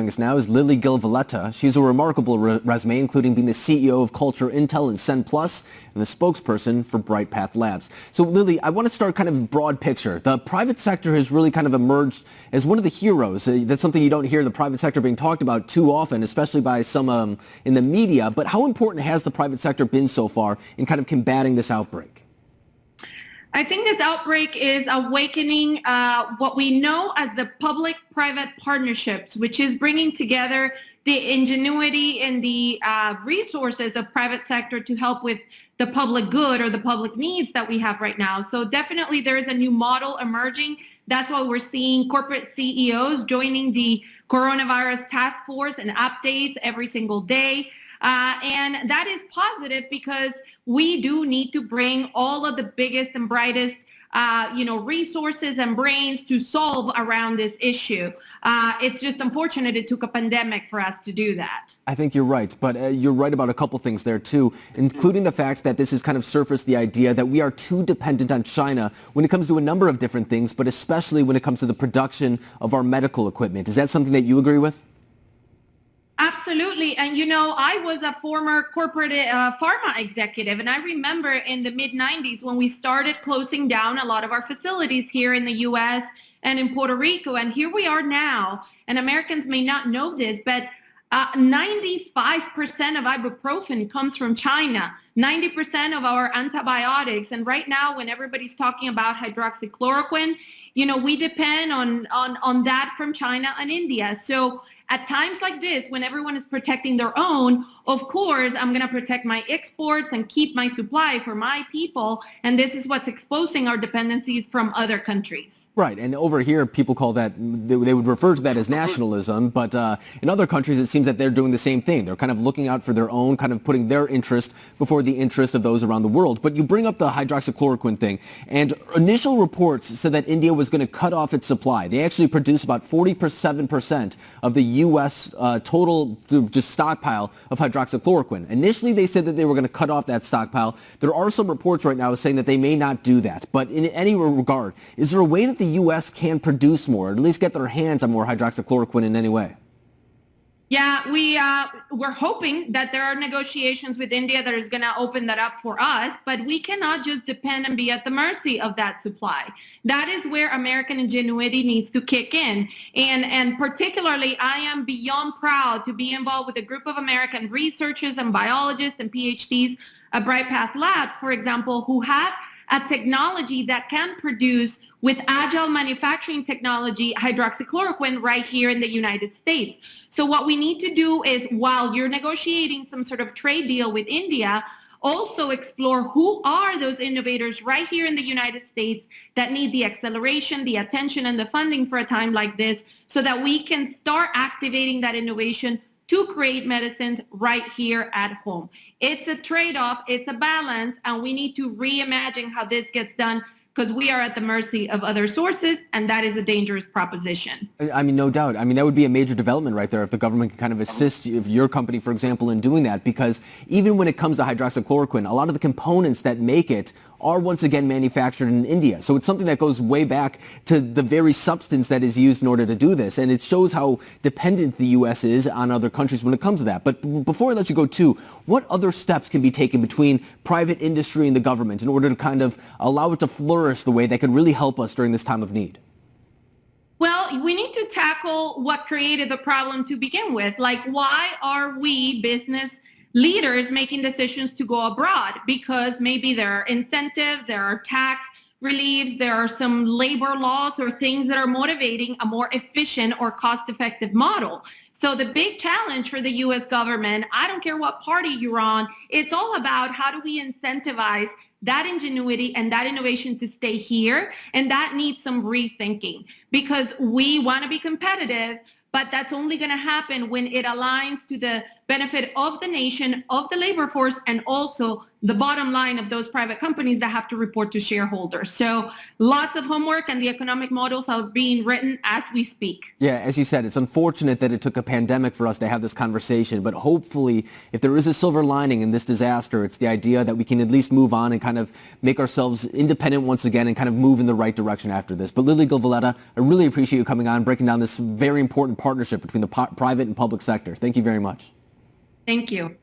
joining us now is Lili Gil Valletta. She has a remarkable resume, including being the CEO of Culture Intel and Sen Plus and the spokesperson for Bright Path Labs. So Lili, I want to start kind of broad picture. The private sector has really kind of emerged as one of the heroes. That's something you don't hear the private sector being talked about too often, especially by some in the media. But how important has the private sector been so far in kind of combating this outbreak? I think this outbreak is awakening what we know as the public-private partnerships, which is bringing together the ingenuity and the resources of private sector to help with the public good or the public needs that we have right now. So definitely there is a new model emerging. That's why we're seeing corporate CEOs joining the coronavirus task force and updates every single day. And that is positive because we do need to bring all of the biggest and brightest, resources and brains to solve around this issue. It's just unfortunate it took a pandemic for us to do that. I think you're right, but you're right about a couple things there too, including the fact that this has kind of surfaced the idea that we are too dependent on China when it comes to a number of different things, but especially when it comes to the production of our medical equipment. Is that something that you agree with? Absolutely. And, I was a former corporate pharma executive, and I remember in the mid-90s when we started closing down a lot of our facilities here in the U.S. and in Puerto Rico. And here we are now, and Americans may not know this, but 95% of ibuprofen comes from China, 90% of our antibiotics. And right now, when everybody's talking about hydroxychloroquine, we depend on that from China and India. So at times like this, when everyone is protecting their own, of course, I'm going to protect my exports and keep my supply for my people. And this is what's exposing our dependencies from other countries. Right. And over here, people call that, they would refer to that as nationalism. But in other countries, it seems that they're doing the same thing. They're kind of looking out for their own, kind of putting their interest before the interest of those around the world. But you bring up the hydroxychloroquine thing. And initial reports said that India was going to cut off its supply. They actually produce about 47% of the U.S. Total just stockpile of hydroxychloroquine. Initially, they said that they were going to cut off that stockpile. There are some reports right now saying that they may not do that. But in any regard, is there a way that the U.S. can produce more, or at least get their hands on more hydroxychloroquine in any way? Yeah, we're hoping that there are negotiations with India that is going to open that up for us, but we cannot just depend and be at the mercy of that supply. That is where American ingenuity needs to kick in. And particularly, I am beyond proud to be involved with a group of American researchers and biologists and PhDs at Bright Path Labs, for example, who have a technology that can produce with agile manufacturing technology, hydroxychloroquine right here in the United States. So what we need to do is, while you're negotiating some sort of trade deal with India, also explore who are those innovators right here in the United States that need the acceleration, the attention, and the funding for a time like this, so that we can start activating that innovation to create medicines right here at home. It's a trade-off, it's a balance, and we need to reimagine how this gets done, because we are at the mercy of other sources, and that is a dangerous proposition. I mean, no doubt. I mean, that would be a major development right there if the government can kind of assist your company, for example, in doing that, because even when it comes to hydroxychloroquine, a lot of the components that make it are once again manufactured in India. So it's something that goes way back to the very substance that is used in order to do this. And it shows how dependent the U.S. is on other countries when it comes to that. But before I let you go too, what other steps can be taken between private industry and the government in order to kind of allow it to flourish the way that could really help us during this time of need? Well, we need to tackle what created the problem to begin with. Like, why are we business leaders making decisions to go abroad? Because maybe there are incentives, there are tax reliefs, there are some labor laws or things that are motivating a more efficient or cost-effective model. So the big challenge for the U.S. government, I don't care what party you're on, it's all about how do we incentivize that ingenuity and that innovation to stay here, and that needs some rethinking, because we want to be competitive, but that's only going to happen when it aligns to the benefit of the nation, of the labor force, and also the bottom line of those private companies that have to report to shareholders. So lots of homework, and the economic models are being written as we speak. Yeah, as you said, it's unfortunate that it took a pandemic for us to have this conversation, but hopefully if there is a silver lining in this disaster, it's the idea that we can at least move on and kind of make ourselves independent once again and kind of move in the right direction after this. But Lili Gil Valletta, I really appreciate you coming on, breaking down this very important partnership between the private and public sector. Thank you very much. Thank you.